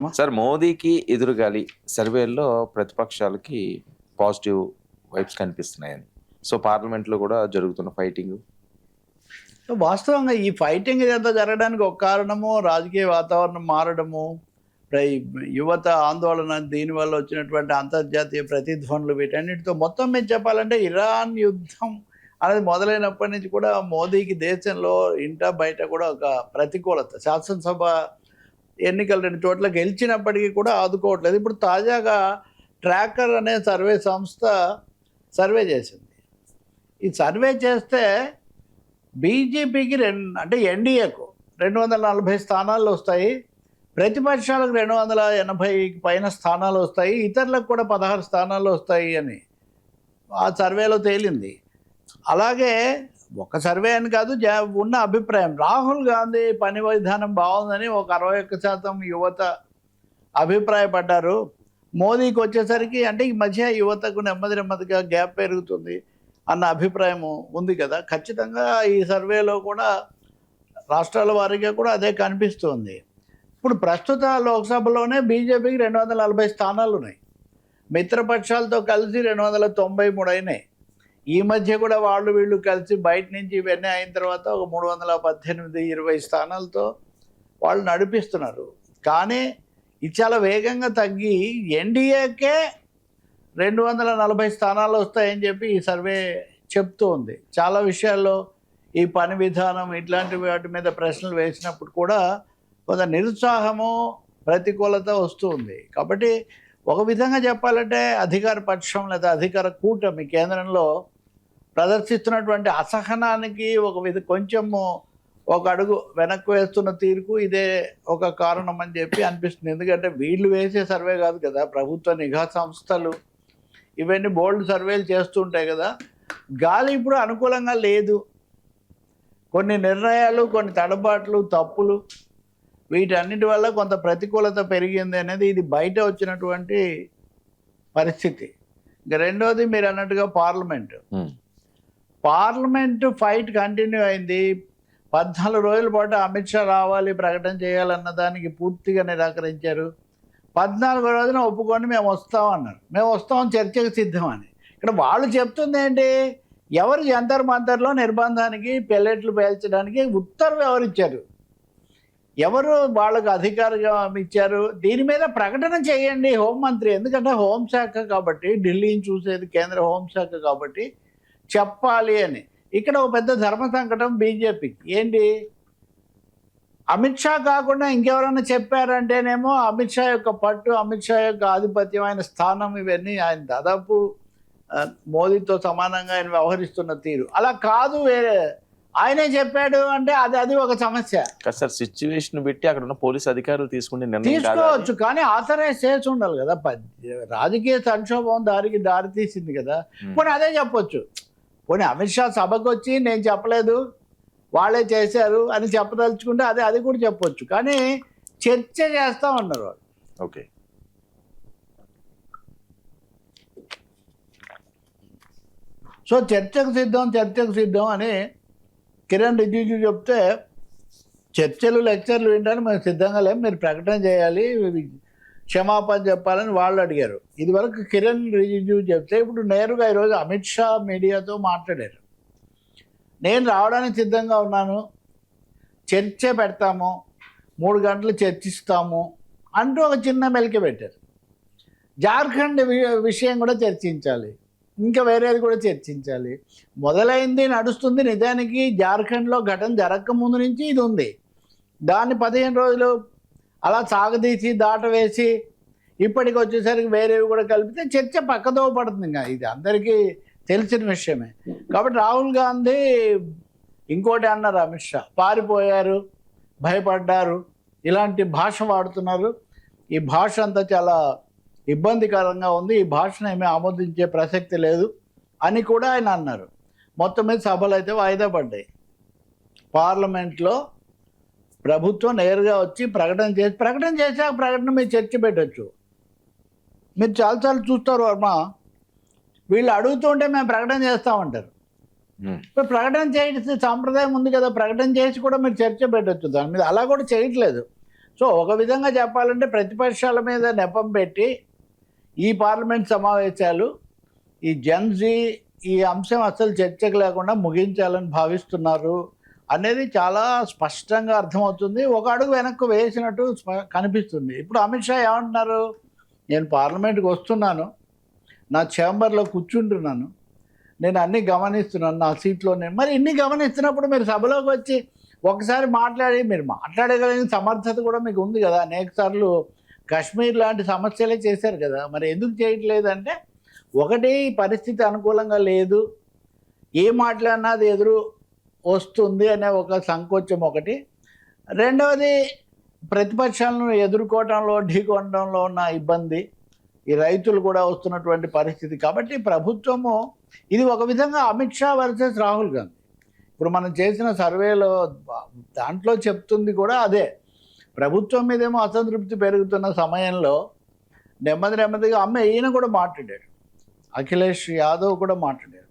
Sir మోదీకి ఎదురుగాలి సర్వేల్లో ప్రతిపక్షాలకి positive vibes కనిపిస్తున్నాయని. So పార్లమెంట్లో కూడా జరుగుతున్న ఫైటింగ్. సో వాస్తవంగా ఈ ఫైటింగ్ ఇదంతా జరగడానికి ఒక కారణము రాజకీయ వాతావరణం మారడము, యువత ఆందోళన, దీనివల్ల వచ్చినటువంటి అంతర్జాతీయ ప్రతిధ్వనులు, వీటన్నిటితో మొత్తం మీద చెప్పాలంటే ఇరాన్ యుద్ధం అనేది మొదలైనప్పటి నుంచి కూడా మోదీకి దేశంలో ఇంట బయట కూడా ఒక ప్రతికూలత. శాసనసభ ఎన్నికలు 2 చోట్ల గెలిచినప్పటికీ కూడా ఆదుకోవట్లేదు. ఇప్పుడు తాజాగా ట్రాకర్ అనే సర్వే సంస్థ సర్వే చేసింది. ఈ సర్వే చేస్తే బీజేపీకి అంటే ఎన్డీఏకు 240 స్థానాలు వస్తాయి, ప్రతిపక్షాలకు 280 పైన స్థానాలు వస్తాయి, ఇతరులకు కూడా 16 స్థానాలు వస్తాయి అని ఆ సర్వేలో తేలింది. అలాగే ఒక సర్వే అని కాదు, ఉన్న అభిప్రాయం, రాహుల్ గాంధీ పని విధానం బాగుందని ఒక 61% యువత అభిప్రాయపడ్డారు. మోదీకి వచ్చేసరికి అంటే ఈ మధ్య యువతకు నెమ్మదిగా గ్యాప్ పెరుగుతుంది అన్న అభిప్రాయం ఉంది కదా. ఖచ్చితంగా ఈ సర్వేలో కూడా రాష్ట్రాల వారీగా కూడా అదే కనిపిస్తుంది. ఇప్పుడు ప్రస్తుత లోక్సభలోనే బీజేపీకి 240 స్థానాలు ఉన్నాయి, మిత్రపక్షాలతో కలిసి 293 అయినాయి. ఈ మధ్య కూడా వాళ్ళు వీళ్ళు కలిసి బయట నుంచి ఇవన్నీ అయిన తర్వాత ఒక 318-20 స్థానాలతో వాళ్ళు నడిపిస్తున్నారు. కానీ ఇది చాలా వేగంగా తగ్గి ఎన్డీఏకే 240 స్థానాలు వస్తాయని చెప్పి ఈ సర్వే చెప్తూ ఉంది. చాలా విషయాల్లో ఈ పని విధానం ఇట్లాంటి వాటి మీద ప్రశ్నలు వేసినప్పుడు కూడా కొంత నిరుత్సాహము, ప్రతికూలత వస్తూ ఉంది. కాబట్టి ఒక విధంగా చెప్పాలంటే అధికార పక్షం లేదా అధికార కూటమి కేంద్రంలో ప్రదర్శిస్తున్నటువంటి అసహనానికి కొంచెము ఒక అడుగు వెనక్కి వేస్తున్న తీరుకు ఇదే ఒక కారణం అని చెప్పి అనిపిస్తుంది. ఎందుకంటే వీళ్ళు వేసే సర్వే కాదు కదా, ప్రభుత్వ నిఘా సంస్థలు ఇవన్నీ బోల్డ్ సర్వేలు చేస్తుంటాయి కదా. గాలి ఇప్పుడు అనుకూలంగా లేదు. కొన్ని నిర్ణయాలు, కొన్ని తడబాట్లు, తప్పులు, వీటన్నిటి వల్ల కొంత ప్రతికూలత పెరిగింది అనేది ఇది బయట వచ్చినటువంటి పరిస్థితి. ఇంకా రెండోది మీరు అన్నట్టుగా పార్లమెంటు ఫైట్ కంటిన్యూ అయింది. 14 రోజుల పాటు అమిత్ షా రావాలి, ప్రకటన చేయాలన్న దానికి పూర్తిగా నిరాకరించారు. 14వ రోజున ఒప్పుకొని మేము వస్తామన్నారు. మేము వస్తాం, చర్చకు సిద్ధమని. ఇక్కడ వాళ్ళు చెప్తుంది ఏంటి, ఎవరు జంతర్ మంతర్లో నిర్బంధానికి, పెల్లెట్లు పేల్చడానికి ఉత్తర్వు ఎవరిచ్చారు, ఎవరు వాళ్ళకు అధికారం ఇచ్చారు, దీని మీద ప్రకటన చేయండి హోంమంత్రి. ఎందుకంటే హోంశాఖ కాబట్టి, ఢిల్లీని చూసేది కేంద్ర హోంశాఖ కాబట్టి చెప్పాలి అని. ఇక్కడ ఒక పెద్ద ధర్మ సంకటం బీజేపీకి. ఏంటి, అమిత్ షా కాకుండా ఇంకెవరైనా చెప్పారంటేనేమో అమిత్ షా యొక్క పట్టు, అమిత్ షా యొక్క ఆధిపత్యమైన స్థానం, ఇవన్నీ ఆయన దాదాపు మోదీతో సమానంగా ఆయన వ్యవహరిస్తున్న తీరు. అలా కాదు, వేరే ఆయనే చెప్పాడు అంటే అది ఒక సమస్య. సార్ సిచ్యువేషన్ పెట్టి అక్కడ ఉన్న పోలీస్ అధికారులు తీసుకోవచ్చు, కానీ ఆథరైజ్ చేసి ఉండాలి కదా. రాజకీయ సంక్షోభం దారి తీసింది కదా. పోనీ అదే చెప్పొచ్చు. పోనీ అమిత్ షా సభకు వచ్చి నేను చెప్పలేదు, వాళ్ళే చేశారు అని చెప్పదలుచుకుంటే అది కూడా చెప్పొచ్చు. కానీ చర్చ చేస్తా ఉన్నారు వాళ్ళు. ఓకే, సో చర్చకు సిద్ధం అని కిరణ్ రిజిజు చెప్తే, చర్చలు లెక్చర్లు వింటాను మేము సిద్ధంగా లేము, మీరు ప్రకటన చేయాలి, క్షమాపణ చెప్పాలని వాళ్ళు అడిగారు. ఇదివరకు కిరణ్ రిజిజు చెప్తే, ఇప్పుడు నేరుగా ఈరోజు అమిత్ షా మీడియాతో మాట్లాడారు. నేను రావడానికి సిద్ధంగా ఉన్నాను, చర్చ పెడతాము, 3 గంటలు చర్చిస్తాము అంటూ ఒక చిన్న మెలిక పెట్టారు. జార్ఖండ్ విషయం కూడా చర్చించాలి, ఇంకా వేరేది కూడా చర్చించాలి. మొదలైంది, నడుస్తుంది. నిజానికి జార్ఖండ్లో ఘటన జరగకముందు నుంచి ఇది ఉంది. దాన్ని 15 రోజులు అలా సాగదీసి దాటవేసి ఇప్పటికి వచ్చేసరికి వేరేవి కూడా కలిపితే చర్చ పక్కదో పడుతుంది. ఇంకా ఇది అందరికీ తెలిసిన విషయమే. కాబట్టి రాహుల్ గాంధీ ఇంకోటి అన్నారు, అమిత్ షా పారిపోయారు, భయపడ్డారు, ఇలాంటి భాష వాడుతున్నారు. ఈ భాష అంతా చాలా ఇబ్బందికరంగా ఉంది, ఈ భాషను ఏమీ ఆమోదించే ప్రసక్తి లేదు అని కూడా ఆయన అన్నారు. మొత్తం మీద సభలు అయితే వాయిదా పడ్డాయి. పార్లమెంట్లో ప్రభుత్వం నేరుగా వచ్చి ప్రకటన చేశాక ప్రకటన మీరు చర్చ పెట్టచ్చు. మీరు చాలాసార్లు చూస్తారు వర్మ, వీళ్ళు అడుగుతుంటే మేము ప్రకటన చేస్తామంటారు. ఇప్పుడు ప్రకటన చేయాల్సిన సాంప్రదాయం ఉంది కదా, ప్రకటన చేసి కూడా మీరు చర్చ పెట్టచ్చు దాని మీద. అలా కూడా చేయట్లేదు. సో ఒక విధంగా చెప్పాలంటే ప్రతిపక్షాల మీద నెపం పెట్టి ఈ పార్లమెంట్ సమావేశాలు ఈ జన్జీ ఈ అంశం అసలు చర్చకు లేకుండా ముగించాలని భావిస్తున్నారు అనేది చాలా స్పష్టంగా అర్థమవుతుంది. ఒక అడుగు వెనక్కు వేసినట్టు కనిపిస్తుంది. ఇప్పుడు అమిత్ షా ఏమంటున్నారు, నేను పార్లమెంట్కి వస్తున్నాను, నా ఛాంబర్లో కూర్చుంటున్నాను, నేను అన్నీ గమనిస్తున్నాను నా సీట్లోనే. మరి ఇన్ని గమనిస్తున్నప్పుడు మీరు సభలోకి వచ్చి ఒకసారి మాట్లాడి, మీరు మాట్లాడగలిగిన సమర్థత కూడా మీకు ఉంది కదా, అనేక సార్లు కాశ్మీర్ లాంటి సమస్యలే చేశారు కదా, మరి ఎందుకు చేయట్లేదంటే ఒకటి పరిస్థితి అనుకూలంగా లేదు, ఏ మాట్లాడినా అది ఎదురు వస్తుంది అనే ఒక సంకోచం ఒకటి, రెండవది ప్రతిపక్షాలను ఎదుర్కోవడంలో ఢీకొనడంలో ఉన్న ఇబ్బంది, ఈ రైతులు కూడా వస్తున్నటువంటి పరిస్థితి. కాబట్టి ప్రభుత్వము ఇది ఒక విధంగా అమిత్ షా వర్సెస్ రాహుల్ గాంధీ. ఇప్పుడు మనం చేసిన సర్వేలో దాంట్లో చెప్తుంది కూడా అదే. ప్రభుత్వం మీదేమో అసంతృప్తి పెరుగుతున్న సమయంలో నెమ్మదిగా ఈయన కూడా మాట్లాడాడు, అఖిలేష్ యాదవ్ కూడా మాట్లాడారు.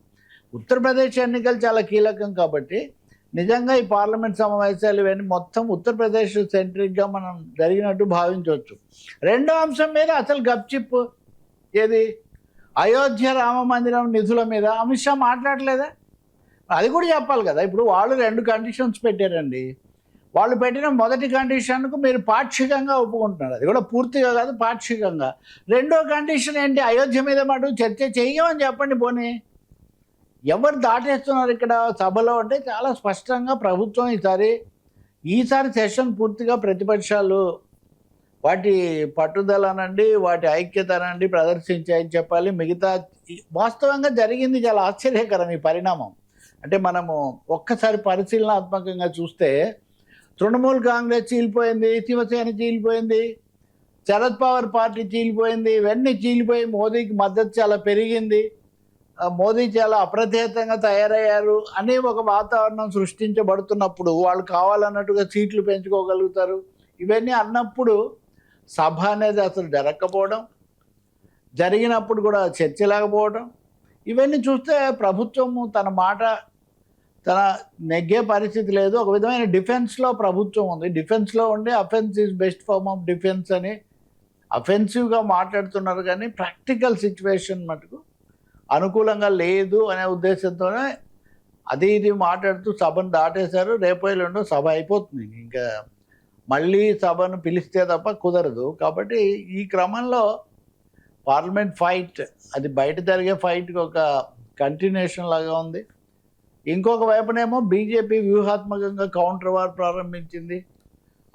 ఉత్తరప్రదేశ్ ఎన్నికలు చాలా కీలకం కాబట్టి నిజంగా ఈ పార్లమెంట్ సమావేశాలు ఇవన్నీ మొత్తం ఉత్తరప్రదేశ్ సెంట్రిక్గా మనం జరిగినట్టు భావించవచ్చు. రెండో అంశం మీద అసలు గప్చిప్ ఏది, అయోధ్య రామ మందిరం నిధుల మీద అమిత్ షా మాట్లాడలేదా? అది కూడా చెప్పాలి కదా. ఇప్పుడు వాళ్ళు 2 కండిషన్స్ పెట్టారండి. వాళ్ళు పెట్టిన మొదటి కండిషన్కు మీరు పాక్షికంగా ఒప్పుకుంటున్నారు, అది కూడా పూర్తిగా కాదు, పాక్షికంగా. రెండో కండిషన్ ఏంటి, అయోధ్య మీద మటు చర్చ చెయ్యమని చెప్పండి. పోనీ ఎవరు దాటేస్తున్నారు ఇక్కడ సభలో అంటే చాలా స్పష్టంగా ప్రభుత్వం ఈసారి సెషన్ పూర్తిగా ప్రతిపక్షాలు వాటి పట్టుదల అనండి, వాటి ఐక్యత అనండి ప్రదర్శించాయని చెప్పాలి. మిగతా వాస్తవంగా జరిగింది చాలా ఆశ్చర్యకరం ఈ పరిణామం. అంటే మనము ఒక్కసారి పరిశీలనాత్మకంగా చూస్తే తృణమూల్ కాంగ్రెస్ చీలిపోయింది, శివసేన చీలిపోయింది, శరద్ పవార్ పార్టీ చీలిపోయింది, ఇవన్నీ చీలిపోయి మోదీకి మద్దతు చాలా పెరిగింది, మోదీ చాలా అప్రతిహతంగా తయారయ్యారు అనే ఒక వాతావరణం సృష్టించబడుతున్నప్పుడు వాళ్ళు కావాలన్నట్టుగా సీట్లు పెంచుకోగలుగుతారు. ఇవన్నీ అన్నప్పుడు సభ అనేది అసలు జరగకపోవడం, జరిగినప్పుడు కూడా చర్చ లేకపోవడం, ఇవన్నీ చూస్తే ప్రభుత్వము తన నెగ్గే పరిస్థితి లేదు. ఒక విధమైన డిఫెన్స్లో ప్రభుత్వం ఉంది. డిఫెన్స్లో ఉండి offence is best form of defence అని అఫెన్సివ్గా మాట్లాడుతున్నారు, కానీ ప్రాక్టికల్ సిచ్యువేషన్ మటుకు అనుకూలంగా లేదు అనే ఉద్దేశంతోనే ఇది మాట్లాడుతూ సభను దాటేశారు. రేపు ఎల్లుండో సభ అయిపోతుంది, ఇంకా మళ్ళీ సభను పిలిస్తే తప్ప కుదరదు. కాబట్టి ఈ క్రమంలో పార్లమెంట్ ఫైట్ అది బయట జరిగే ఫైట్కి ఒక కంటిన్యూషన్ లాగా ఉంది. ఇంకొక వైపునేమో బీజేపీ వ్యూహాత్మకంగా కౌంటర్ వార్ ప్రారంభించింది,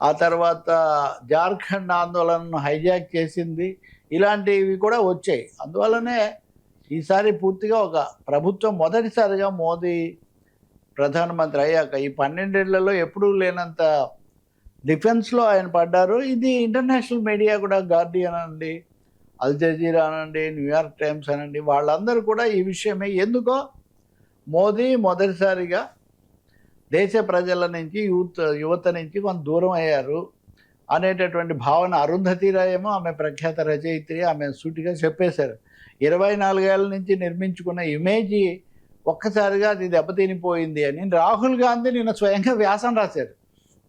ఆ తర్వాత జార్ఖండ్ ఆందోళనను హైజాక్ చేసింది, ఇలాంటివి కూడా వచ్చాయి. అందువల్లనే ఈసారి పూర్తిగా ఒక ప్రభుత్వం మొదటిసారిగా మోదీ ప్రధానమంత్రి అయ్యాక ఈ 12 ఏళ్లలో ఎప్పుడూ లేనంత డిఫెన్స్లో ఆయన పడ్డారు. ఇది ఇంటర్నేషనల్ మీడియా కూడా, గార్డియన్ అనండి, అల్ జజీరా అనండి, న్యూయార్క్ టైమ్స్ అనండి, వాళ్ళందరూ కూడా ఈ విషయమే ఎందుకో మోదీ మొదటిసారిగా దేశ ప్రజల నుంచి యువత నుంచి కొంత దూరం అయ్యారు అనేటటువంటి భావన అరుంధతీ రాయ్ ఏమో, ఆమె ప్రఖ్యాత రచయిత్రి, ఆమె సూటిగా చెప్పేశారు. 24 ఏళ్ళ నుంచి నిర్మించుకున్న ఇమేజ్ ఒక్కసారిగా అది దెబ్బతినిపోయింది అని. రాహుల్ గాంధీ నిన్న స్వయంగా వ్యాసం రాశారు.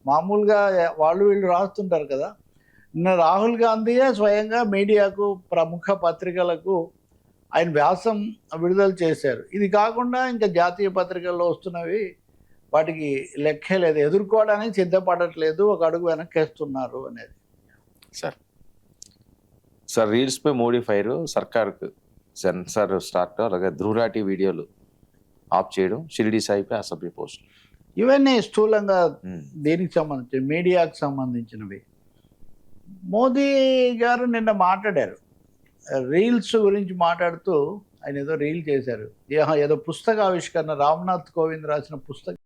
మామూలుగా వీళ్ళు రాస్తుంటారు కదా, నిన్న రాహుల్ గాంధీయే స్వయంగా మీడియాకు, ప్రముఖ పత్రికలకు ఆయన వ్యాసం విడుదల చేశారు. ఇది కాకుండా ఇంకా జాతీయ పత్రికల్లో వస్తున్నవి వాటికి లెక్కే లేదు, ఎదుర్కోవడానికి సిద్ధపడట్లేదు, ఒక అడుగు వెనక్కేస్తున్నారు అనేది. సార్ రీల్స్పై మోడీ ఫైర్, సర్కార్కు సెన్సార్ స్టార్ట్, అలాగే ధ్రువరాటి వీడియోలు ఆఫ్ చేయడం, షిరిడి సాయిపై అసభ్య పోస్ట్, ఇవన్నీ స్థూలంగా దీనికి సంబంధించి మీడియాకు సంబంధించినవి. మోదీ గారు నిన్న మాట్లాడారు, రీల్స్ గురించి మాట్లాడుతూ ఆయన ఏదో రీల్ చేశారు, ఏదో పుస్తక ఆవిష్కరణ, రామ్నాథ్ కోవింద్ రాసిన పుస్తకం